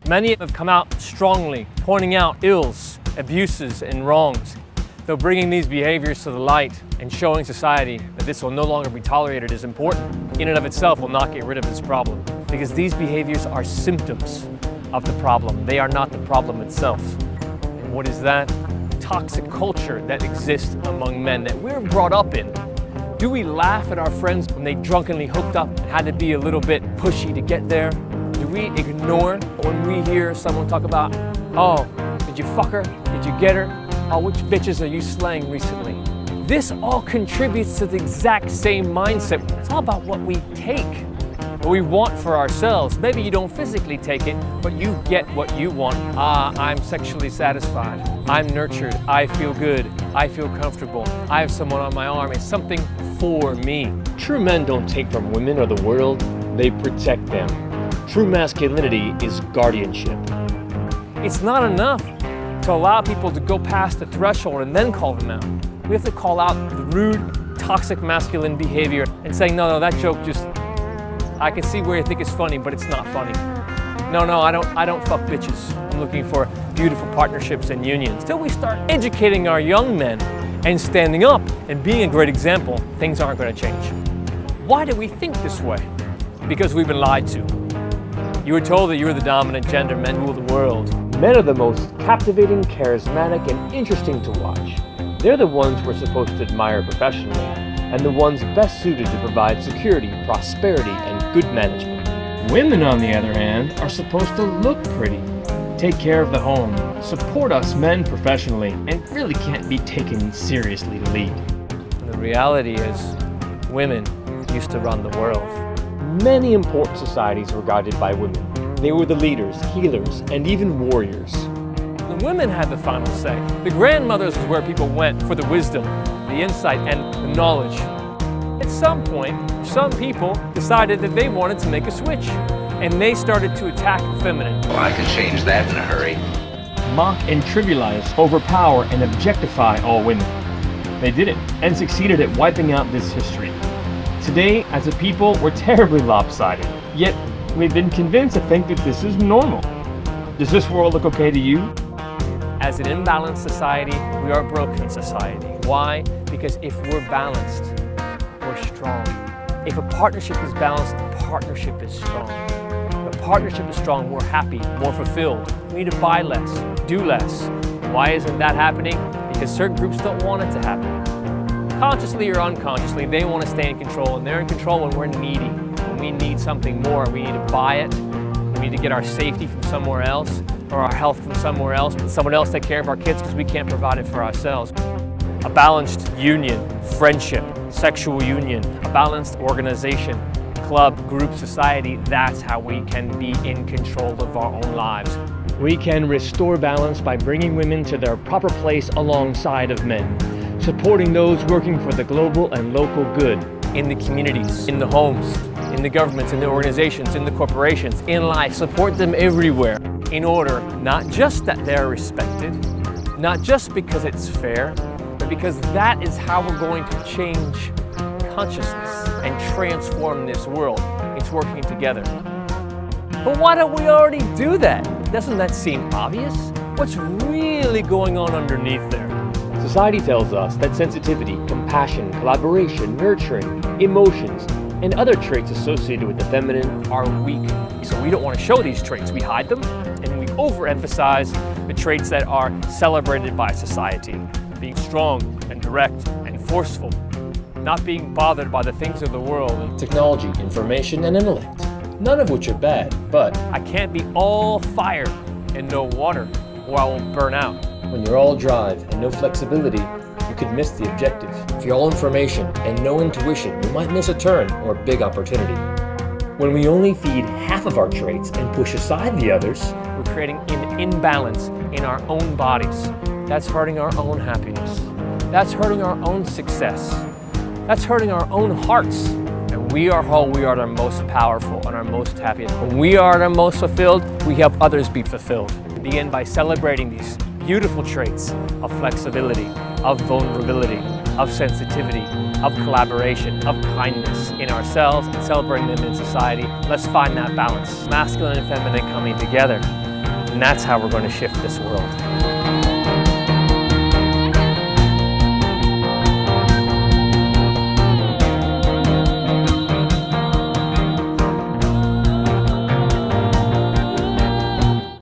Many have come out strongly, pointing out ills, abuses, and wrongs. Though bringing these behaviors to the light and showing society that this will no longer be tolerated is important, in and of itself will not get rid of this problem. Because these behaviors are symptoms of the problem. They are not the problem itself. And what is that? Toxic culture that exists among men that we're brought up in. Do we laugh at our friends when they drunkenly hooked up and had to be a little bit pushy to get there? Do we ignore when we hear someone talk about, oh, did you fuck her? Did you get her? Oh, which bitches are you slaying recently? This all contributes to the exact same mindset. It's all about what we take, what we want for ourselves. Maybe you don't physically take it, but you get what you want. I'm sexually satisfied. I'm nurtured. I feel good. I feel comfortable. I have someone on my arm. It's something for me. True men don't take from women or the world, they protect them. True masculinity is guardianship. It's not enough to allow people to go past the threshold and then call them out. We have to call out the rude, toxic masculine behavior and saying, no, that joke just, I can see where you think it's funny, but it's not funny. No, I don't fuck bitches. I'm looking for beautiful partnerships and unions. Till we start educating our young men and standing up and being a great example, things aren't going to change. Why do we think this way? Because we've been lied to. You were told that you were the dominant gender, men rule the world. Men are the most captivating, charismatic, and interesting to watch. They're the ones we're supposed to admire professionally, and the ones best suited to provide security, prosperity, and good management. Women, on the other hand, are supposed to look pretty, take care of the home, support us men professionally, and really can't be taken seriously to lead. The reality is, women used to run the world. Many important societies were guided by women. They were the leaders, healers, and even warriors. The women had the final say. The grandmothers was where people went for the wisdom, the insight, and the knowledge. At some point, some people decided that they wanted to make a switch, and they started to attack the feminine. Well, I can change that in a hurry. Mock and trivialize, overpower, and objectify all women. They did it, and succeeded at wiping out this history. Today, as a people, we're terribly lopsided, yet we've been convinced to think that this is normal. Does this world look okay to you? As an imbalanced society, we are a broken society. Why? Because if we're balanced, we're strong. If a partnership is balanced, the partnership is strong. If a partnership is strong, we're happy, more fulfilled. We need to buy less, do less. Why isn't that happening? Because certain groups don't want it to happen. Consciously or unconsciously, they want to stay in control, and they're in control when we're needy. When we need something more, we need to buy it. We need to get our safety from somewhere else, or our health from somewhere else, but someone else take care of our kids because we can't provide it for ourselves. A balanced union, friendship, sexual union, a balanced organization, club, group, society, that's how we can be in control of our own lives. We can restore balance by bringing women to their proper place alongside of men, supporting those working for the global and local good, in the communities, in the homes, in the governments, in the organizations, in the corporations, in life. Support them everywhere in order not just that they're respected, not just because it's fair, but because that is how we're going to change consciousness and transform this world. It's working together. But why don't we already do that? Doesn't that seem obvious? What's really going on underneath there? Society tells us that sensitivity, compassion, collaboration, nurturing, emotions, and other traits associated with the feminine are weak. So we don't want to show these traits. We hide them, and we overemphasize the traits that are celebrated by society. Being strong and direct and forceful, not being bothered by the things of the world. Technology, information, and intellect, none of which are bad, but I can't be all fire and no water, or I will burn out. When you're all drive and no flexibility, you could miss the objective. If you're all information and no intuition, you might miss a turn or a big opportunity. When we only feed half of our traits and push aside the others, we're creating an imbalance in our own bodies. That's hurting our own happiness. That's hurting our own success. That's hurting our own hearts. And we are whole, we are our most powerful and our most happy. When we are our most fulfilled, we help others be fulfilled. Begin by celebrating these beautiful traits of flexibility, of vulnerability, of sensitivity, of collaboration, of kindness in ourselves and celebrating them in society. Let's find that balance. Masculine and feminine coming together. And that's how we're going to shift this world.